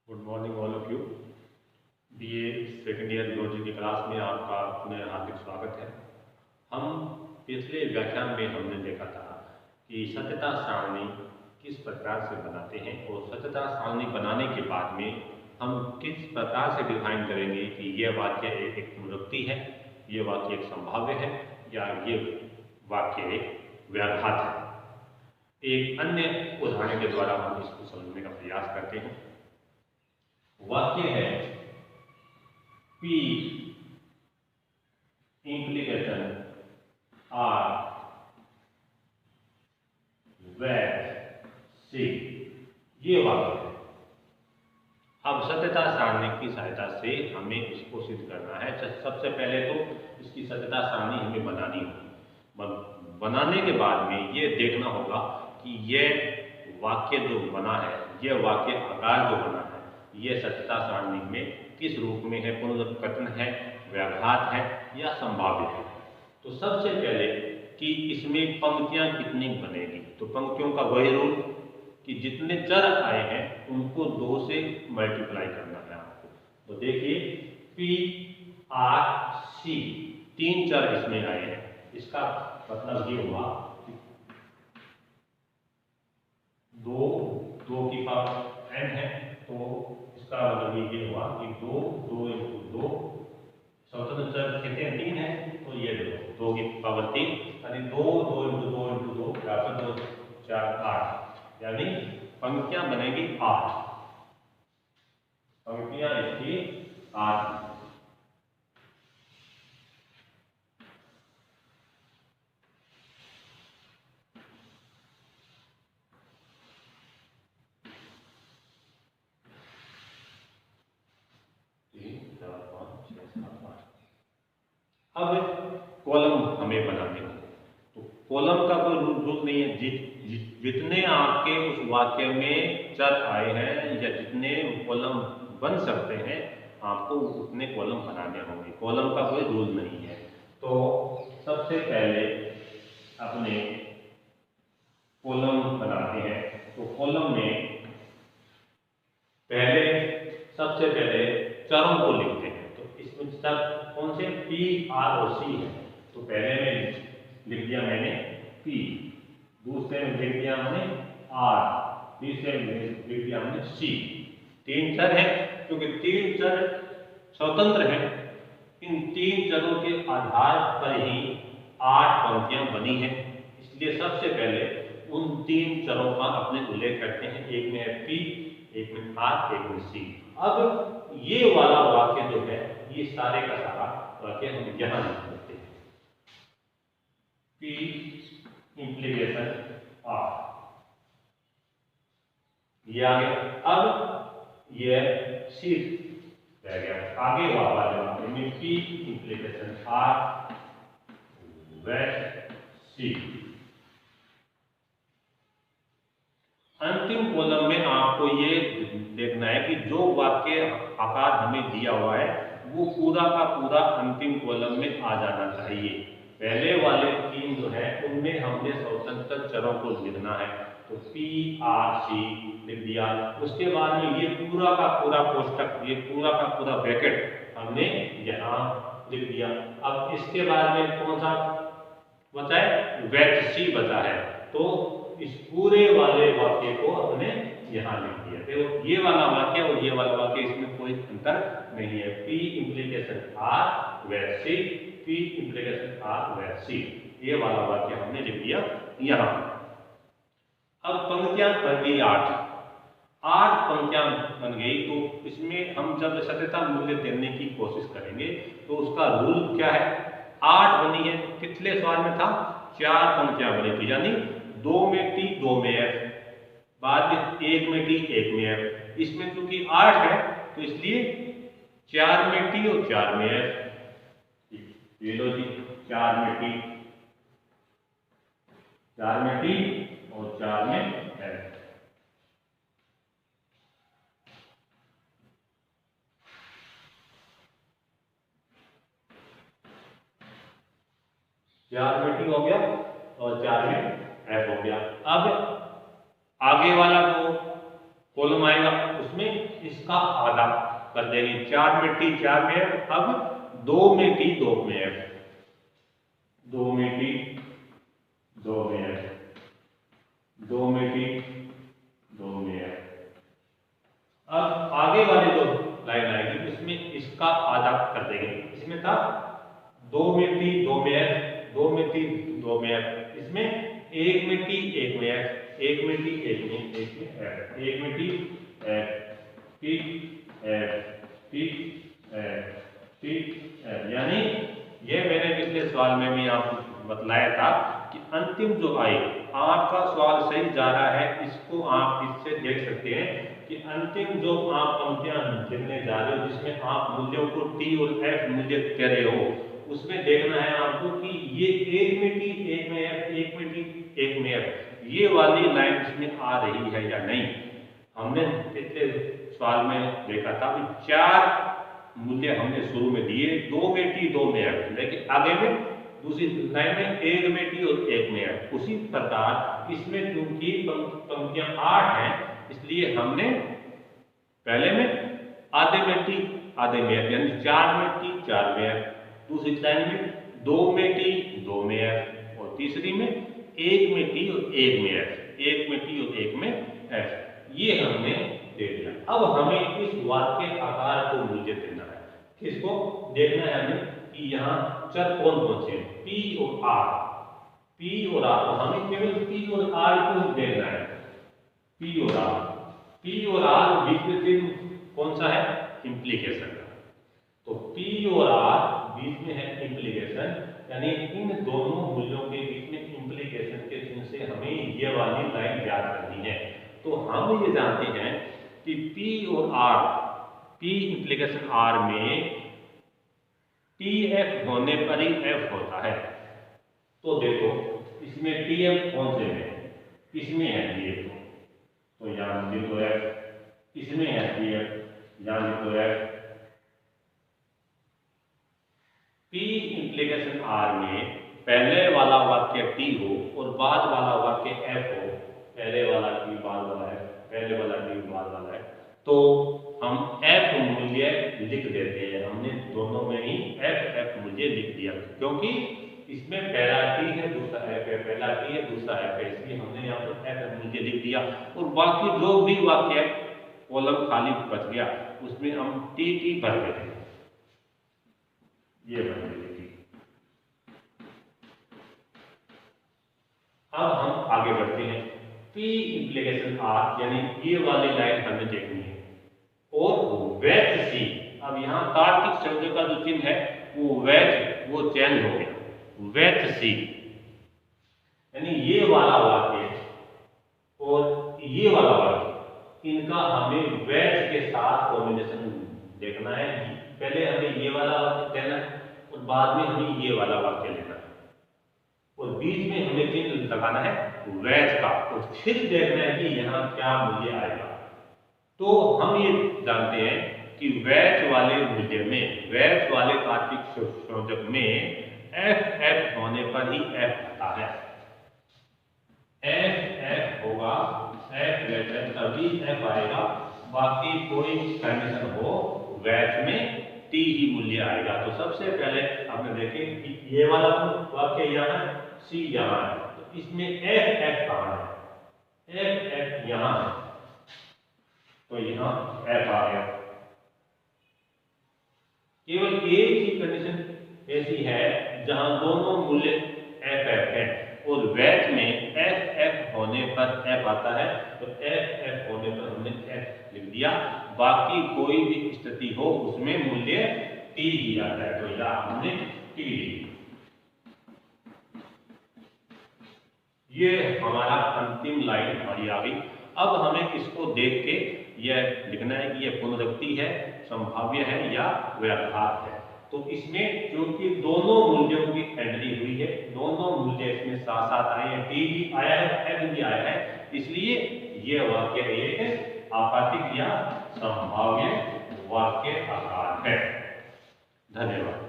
Good morning all of you. BA second year geology की class में आपका पुनः हार्दिक स्वागत है। हम पिछले व्याख्यान में हमने देखा था कि सत्यता सारणी किस प्रकार से बनाते हैं और सत्यता सारणी बनाने के बाद में हम किस प्रकार से डिफाइन करेंगे कि यह वाक्य एक पुनरुक्ति है, ये वाक्य एक संभाव्य है या ये वाक्य एक व्याघात है। एक अन्य उदाहरण के द्वारा हम इसको समझने का प्रयास करते हैं। वाक्य है P implication R where C, ये वाक्य है। अब सत्यता सारणी की सहायता से हमें इसको सिद्ध करना है। सबसे पहले तो इसकी सत्यता सारणी हमें बनानी होगी। बनाने के बाद में ये देखना होगा कि यह वाक्य जो बना है, यह वाक्य आकार जो बना है, यह सत्यता सारणी में किस रूप में है, पुनरुत्कथन है, व्याघात है या संभाव्य है। तो सबसे पहले कि इसमें पंक्तियां कितनी बनेगी, तो पंक्तियों का वही रूल कि जितने चर आए हैं उनको 2 से मल्टीप्लाई करना है आपको। तो देखिए P R C 3 चर इसमें आए हैं। इसका मतलब ये हुआ कि 2 की पावर n है, तो इसका मतलब ये हुआ कि 2 इंटू 2 स्वतंत्र चर कितने 3 है, तो ये 2 की पावर 3 यानी 2 इंटू 2 इंटू 2 बराबर 2 4 8, यानी पंक्तियां बनेगी 8। पंक्तियां इसकी 8। अब कॉलम हमें बनाने होंगे। तो कॉलम का कोई रूल नहीं है। जितने आपके उस वाक्य में चर आए हैं या जितने कॉलम बन सकते हैं, आपको उतने कॉलम बनाने होंगे। कॉलम का कोई रूल नहीं है। तो सबसे पहले अपने कॉलम बनाते हैं। तो कॉलम में सबसे पहले चरों को लिखते हैं। तो इसमें सब कौन से P R और C है। तो पहले में लिख दिया मैंने P, दूसरे में लिख दिया हमने R, तीसरे में लिख दिया हमने C। 3 चर है, क्योंकि 3 चर स्वतंत्र हैं। इन 3 चरों के आधार पर ही 8 पंक्तियां बनी हैं। इसलिए सबसे पहले उन 3 चरों का अपने उल्लेख करते हैं। एक में है P, एक में R, एक में C। अब ये वाला वाक्य जो है, ये सारे का सारा वाक्य हम यहां लिख देते हैं। P implication R, ये आ गया। अब ये C रह गया। आगे वाला जवाब में P implication R where C। अंतिम कॉलम में आपको ये देखना है कि जो वाक्य आकार हमें दिया हुआ है वो पूरा का पूरा अंतिम कॉलम में आ जाना चाहिए। पहले वाले 3 जो है उनमें हमने स्वतंत्र चरों को लिखना है। तो P R C लिख दिया। उसके बाद में ये पूरा का पूरा कोष्टक, ये पूरा का पूरा ब्रैकेट हमने यहाँ लिख दिया। अब इसके बाद में कौन सा बचा है, वेट C बचा है। तो इस पूरे वाले वाक्य को हमने यहाँ लिख दिया। देखो ये वाला वाक्य और ये वाला वाक्य, इसमें कोई अंतर नहीं है। P implication R where C, P implication R where C, ये वाला वाक्य हमने लिख दिया यहाँ। अब पंक्तियां बन गई 8 पंक्तियां बन गई। तो इसमें हम जब सत्यता मूल्य देने की कोशिश करेंगे तो उसका रूल क्या है। 8 बनी है, पिछले सवाल में था 4 पंक्तियां बनी थी, यानी 2 में T 2 में F, बाद में 1 में T 1 में F। इसमें चूंकि 8 है तो इसलिए 4 में T और 4 में F। ये लो जी, 4 में T, 4 में T और 4 में F। चार में T हो गया और 4 में F हो गया। अब आगे वाला जो कॉलम आएगा इसमें इसका आधा कर देंगे। 4 में टी 4 में एफ, अब 2 में टी 2 में एफ, 2 में टी 2 में एफ, 2 में टी 2 में एफ। अब आगे वाली जो लाइन आएगी इसमें इसका आधा कर देंगे। इसमें था 2 में टी 2 में एफ, 2 में टी 2 में एफ, इसमें 1 में टी 1 में एफ, 1 में टी 1 में एफ, 1 में T F, T F, T F, T F. यानी ये मैंने पिछले सवाल में भी आपको बतलाया था कि अंतिम जो आई, आपका सवाल सही जा रहा है, इसको आप इससे देख सकते हैं कि अंतिम जो आप पंक्तियां लिखने जा रहे हो जिसमें आप मूल्यों को टी और एफ मूल्य कह रहे हो, उसमें देखना है आपको कि ये 1 में टी 1 में एफ, 1 में टी 1 में एफ, ये वाली लाइन इसमें आ रही है या नहीं। हमने पिछले सवाल में देखा था कि 4 मूल्य हमने शुरू में दिए, 2 में टी 2 में एफ, लेकिन आगे में दूसरी लाइन में 1 में टी और 1 में एफ। उसी प्रकार इसमें क्योंकि पंक्तियां 8 हैं, इसलिए हमने पहले में आधे में टी आधे में एफ, यानी 4 में टी 4 में एफ, दूसरी लाइन में 2 में टी 2 में एफ, और तीसरी में 1 में टी और 1 में एफ, 1 में टी और 1 में एफ। ये हमने दे दिया। अब हमें इस वाक्य आकार को मूल्य देना है। किसको देखना है हमें कि यहाँ चर कौन कौन से हैं, पी और आर, पी और आर, तो हमें केवल पी और आर को देखना है, पी और आर, पी और आर बीच में चिन्ह कौन सा है, इंप्लीकेशन का, तो पी और आर बीच में है इंप्लीकेशन, यानी इन दोनों मूल्यों के बीच में इंप्लीकेशन के चिन्ह से हमें ये वाली लाइन याद करनी है। तो हम ये जानते हैं कि P और R, P इंप्लीकेशन R में TF होने पर ही F होता है। तो देखो इसमें TF कौन से में, इसमें है TF, तो यहाँ लिख दो F, इसमें है TF, यहाँ लिख दो F। P इंप्लीकेशन R में पहले वाला वाक्य T हो और बाद वाला वाक्य F हो, पहले वाला T बाद वाला F, पहले वाला T बाद वाला F, तो हम F मूल्य लिख देते हैं। हमने दोनों में ही F मूल्य लिख दिया, क्योंकि इसमें पहला T है दूसरा F है, पहला T है दूसरा F है, इसलिए हमने यहाँ पर F मूल्य लिख दिया। और बाकी जो भी वाक्य कॉलम खाली बच गया उसमें हम T भर देते हैं, ये भर देते। अब हम आगे बढ़ते हैं। P इंप्लीकेशन R, यानी ये वाली लाइन हमें देखनी है, और वेज C। अब यहाँ तार्किक शब्द का जो चिन्ह है वो वेज, वो चेंज हो गया, वेज C, यानी ये वाला वाक्य और ये वाला वाक्य, इनका हमें वेज के साथ कॉम्बिनेशन देखना है। पहले हमें ये वाला वाक्य लेना है और बाद में हमें ये वाला वाक्य लेना है, और बीच में हमें चिन्ह लगाना है वेज का, और फिर देखना है कि यहाँ क्या मूल्य आएगा। तो हम ये जानते हैं कि वेज वाले मूल्य में, वेज वाले तार्किक संयोजक में F होने पर ही F आता है, F होगा, F लेटर तभी F आएगा, बाकी कोई कंडीशन हो वेज में T ही मूल्य आएगा। तो सबसे पहले आपने देखे कि ये वाला वाक्य यहाँ है, C यहाँ है, तो इसमें F कहाँ है, F यहाँ है, तो यहाँ F आ गया। केवल एक ही कंडीशन ऐसी है जहां दोनों मूल्य F है, और वेज में F होने पर F आता है, तो F होने पर हमने F लिख दिया। बाकी कोई भी स्थिति हो उसमें मूल्य T ही आता है, तो यहाँ हमने T लिखा। ये हमारा अंतिम लाइन हमारी आ गई। अब हमें इसको देख के यह लिखना है कि यह पुनरुक्ति है, संभाव्य है या व्याघात है। तो इसमें क्योंकि दोनों मूल्यों की एंट्री हुई है, दोनों मूल्य इसमें साथ साथ आए हैं, T भी आया है, F भी आया है, इसलिए यह वाक्य एक आपातिक या संभाव्य वाक्य आकार है। धन्यवाद।